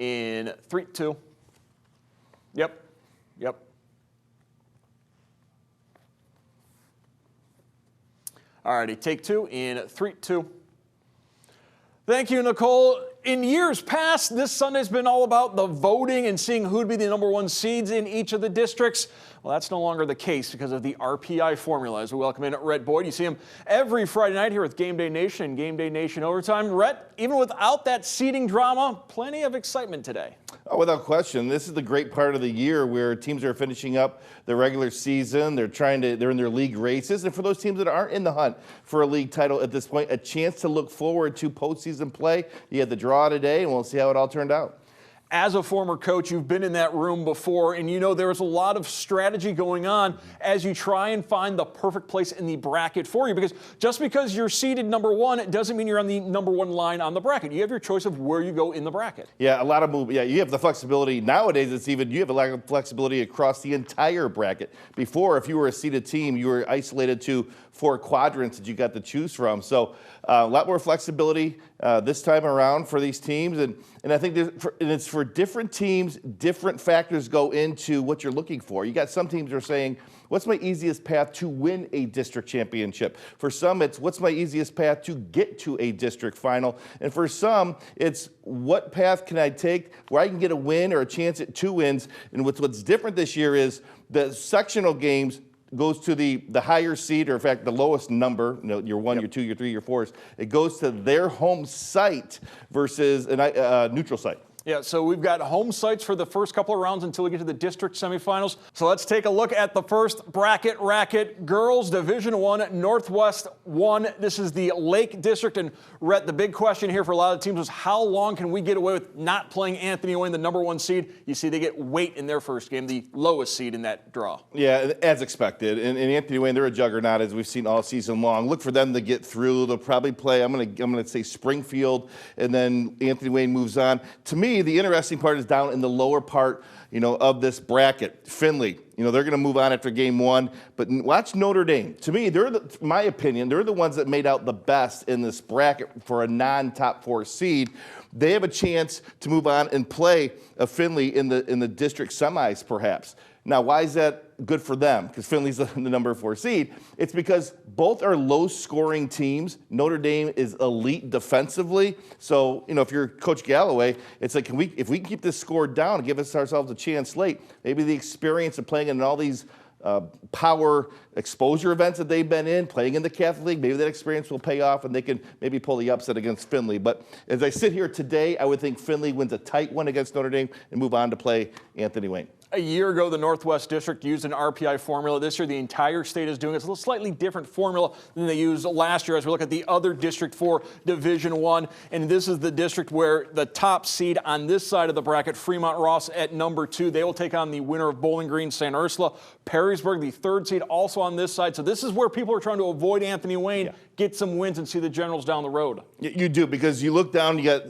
in 3, 2. Yep. All righty, take 2 in 3, 2. Thank you, Nicole. In years past, this Sunday's been all about the voting and seeing who'd be the #1 seeds in each of the districts. Well, that's no longer the case because of the RPI formula. As we welcome in Rhett Boyd. You see him every Friday night here with Game Day Nation and Game Day Nation Overtime. Rhett, even without that seeding drama, plenty of excitement today. Oh, without question. This is the great part of the year where teams are finishing up the regular season. They're in their league races. And for those teams that aren't in the hunt for a league title at this point, a chance to look forward to postseason play. You had the draw today, and we'll see how it all turned out. As a former coach, you've been in that room before, and you know there's a lot of strategy going on as you try and find the perfect place in the bracket for you. Because just because you're seeded #1, it doesn't mean you're on the #1 line on the bracket. You have your choice of where you go in the bracket. Yeah, a lot of movement. Yeah, you have the flexibility. Nowadays, you have a lack of flexibility across the entire bracket. Before, if you were a seeded team, you were isolated to 4 quadrants that you got to choose from. So a lot more flexibility this time around for these teams. And I think it's for different teams, different factors go into what you're looking for. You got some teams that are saying, what's my easiest path to win a district championship? For some, it's what's my easiest path to get to a district final? And for some, it's what path can I take where I can get a win or a chance at 2 wins? And what's different this year is the sectional games goes to the higher seed, or in fact the lowest number, your 1, your 2, your 3, your 4s. It goes to their home site versus a neutral site. Yeah, so we've got home sites for the first couple of rounds until we get to the district semifinals. So let's take a look at the first bracket racket. Girls Division I, Northwest 1. This is the Lake District. And Rhett, the big question here for a lot of teams was how long can we get away with not playing Anthony Wayne, the #1 seed? You see they get Waite in their first game, the lowest seed in that draw. Yeah, as expected. And Anthony Wayne, they're a juggernaut, as we've seen all season long. Look for them to get through. They'll probably play, I'm gonna say Springfield, and then Anthony Wayne moves on. To me, the interesting part is down in the lower part, of this bracket. Finley, they're going to move on after game 1. But watch Notre Dame. To me, my opinion, they're the ones that made out the best in this bracket for a non-top 4 seed. They have a chance to move on and play a Finley in the district semis, perhaps. Now, why is that good for them? Because Finley's the #4 seed. It's because both are low-scoring teams. Notre Dame is elite defensively. So, if you're Coach Galloway, it's like, if we can keep this score down and give ourselves a chance late, maybe the experience of playing in all these power exposure events that they've been in, playing in the Catholic League, maybe that experience will pay off and they can maybe pull the upset against Finley. But as I sit here today, I would think Finley wins a tight one against Notre Dame and move on to play Anthony Wayne. A year ago, the Northwest District used an RPI formula. This year, the entire state is doing it. It's a little slightly different formula than they used last year as we look at the other district for Division I. And this is the district where the top seed on this side of the bracket, Fremont Ross at #2. They will take on the winner of Bowling Green, St. Ursula. Perrysburg, the 3rd seed, also on this side. So this is where people are trying to avoid Anthony Wayne, get some wins, and see the Generals down the road. You do, because you look down, you got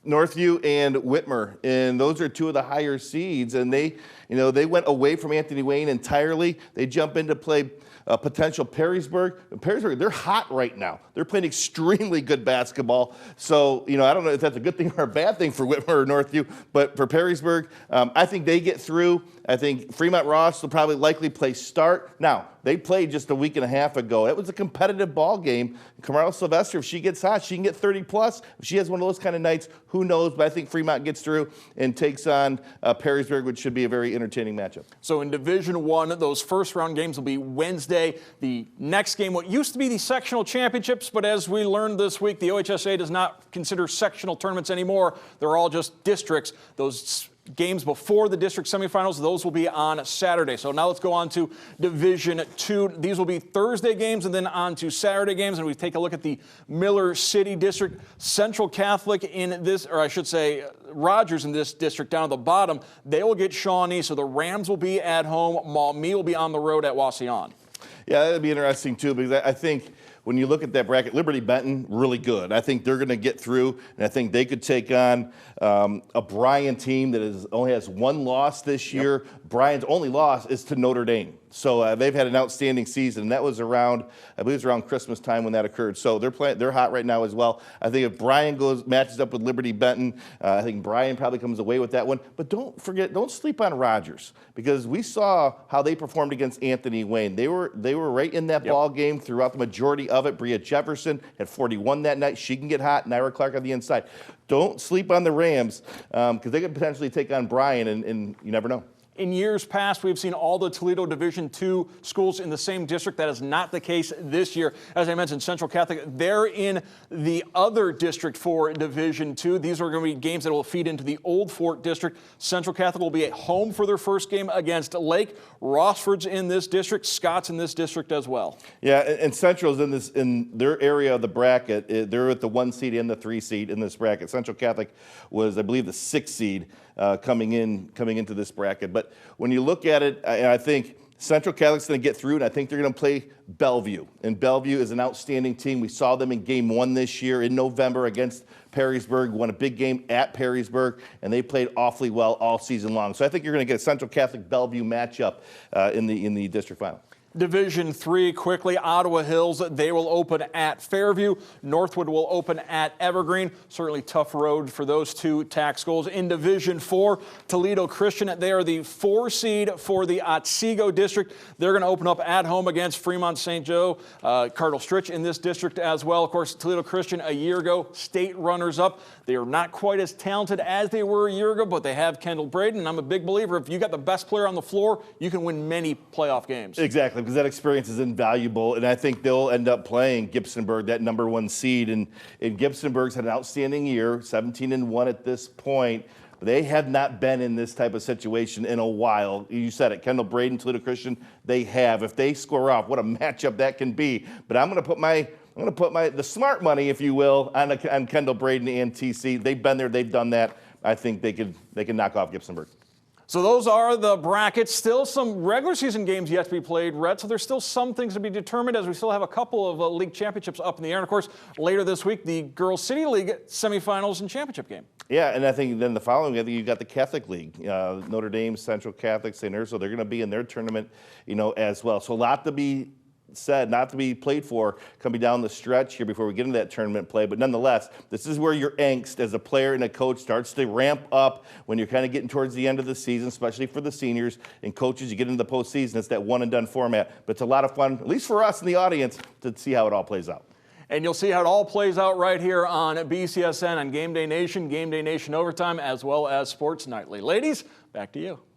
Northview and Whitmer, and those are 2 of the higher seeds, and they went away from Anthony Wayne entirely. They jump in to play potential Perrysburg. Perrysburg, they're hot right now. They're playing extremely good basketball. So, I don't know if that's a good thing or a bad thing for Whitmer or Northview, but for Perrysburg, I think they get through. I think Fremont Ross will probably likely play start. Now, they played just a week and a half ago. It was a competitive ball game. Camaro Sylvester, if she gets hot, she can get 30 plus. If she has one of those kind of nights, who knows? But I think Fremont gets through and takes on Perrysburg, which should be a very entertaining matchup. So in Division I, those first round games will be Wednesday. The next game, what used to be the sectional championships, but as we learned this week, the OHSA does not consider sectional tournaments anymore. They're all just districts. Those games before the district semifinals, those will be on Saturday. So now let's go on to Division II. These will be Thursday games and then on to Saturday games. And we take a look at the Miller City District. Central Catholic in this, or I should say Rogers in this district down at the bottom, they will get Shawnee. So the Rams will be at home. Maumee will be on the road at Wauseon. Yeah, that'd be interesting too, because I think when you look at that bracket, Liberty Benton, really good. I think they're going to get through, and I think they could take on a Bryan team that only has 1 loss this year. Bryan's only loss is to Notre Dame. So they've had an outstanding season. And that was around, I believe it was around Christmas time when that occurred. So they're hot right now as well. I think if Bryan matches up with Liberty Benton, I think Bryan probably comes away with that one. But don't sleep on Rogers, because we saw how they performed against Anthony Wayne. They were right in that ball game throughout the majority of it. Bria Jefferson had 41 that night. She can get hot. Naira Clark on the inside. Don't sleep on the Rams, because they could potentially take on Bryan, and you never know. In years past, we've seen all the Toledo Division II schools in the same district. That is not the case this year. As I mentioned, Central Catholic, they're in the other district for Division II. These are going to be games that will feed into the Old Fort district. Central Catholic will be at home for their first game against Lake. Rossford's in this district. Scott's in this district as well. Yeah, and Central's in their area of the bracket. They're at the 1 seed and the 3 seed in this bracket. Central Catholic was, I believe, the 6 seed coming into this bracket. But when you look at it, I think Central Catholic's going to get through, and I think they're going to play Bellevue. And Bellevue is an outstanding team. We saw them in Game 1 this year in November against Perrysburg, won a big game at Perrysburg, and they played awfully well all season long. So I think you're going to get a Central Catholic-Bellevue matchup in the district final. Division III, quickly, Ottawa Hills, they will open at Fairview. Northwood will open at Evergreen. Certainly tough road for those two TAC schools. In Division IV, Toledo Christian, they are the 4 seed for the Otsego district. They're going to open up at home against Fremont St. Joe. Cardinal Stritch in this district as well. Of course, Toledo Christian a year ago, state runners-up. They are not quite as talented as they were a year ago, but they have Kendall Braden, and I'm a big believer if you got the best player on the floor, you can win many playoff games. Exactly, because that experience is invaluable, and I think they'll end up playing Gibsonburg, that #1 seed. And Gibsonburg's had an outstanding year, 17-1 at this point. They have not been in this type of situation in a while. You said it, Kendall Braden, Toledo Christian, they have. If they score off, what a matchup that can be. But I'm going to put the smart money, if you will, on Kendall Braden and TC. They've been there, they've done that. I think they can knock off Gibsonburg. So those are the brackets. Still some regular season games yet to be played, Rhett. So there's still some things to be determined, as we still have a couple of league championships up in the air. And of course, later this week, the Girls City League semifinals and championship game. Yeah, and I think then the following, I think you've got the Catholic League, Notre Dame, Central Catholic, St. Ursula. They're going to be in their tournament, as well. So a lot to be said, not to be played for, coming down the stretch here before we get into that tournament play. But nonetheless, this is where your angst as a player and a coach starts to ramp up when you're kind of getting towards the end of the season, especially for the seniors and coaches. You get into the postseason, it's that one and done format. But it's a lot of fun, at least for us in the audience, to see how it all plays out. And you'll see how it all plays out right here on BCSN on Game Day Nation Overtime, as well as Sports Nightly. Ladies, back to you.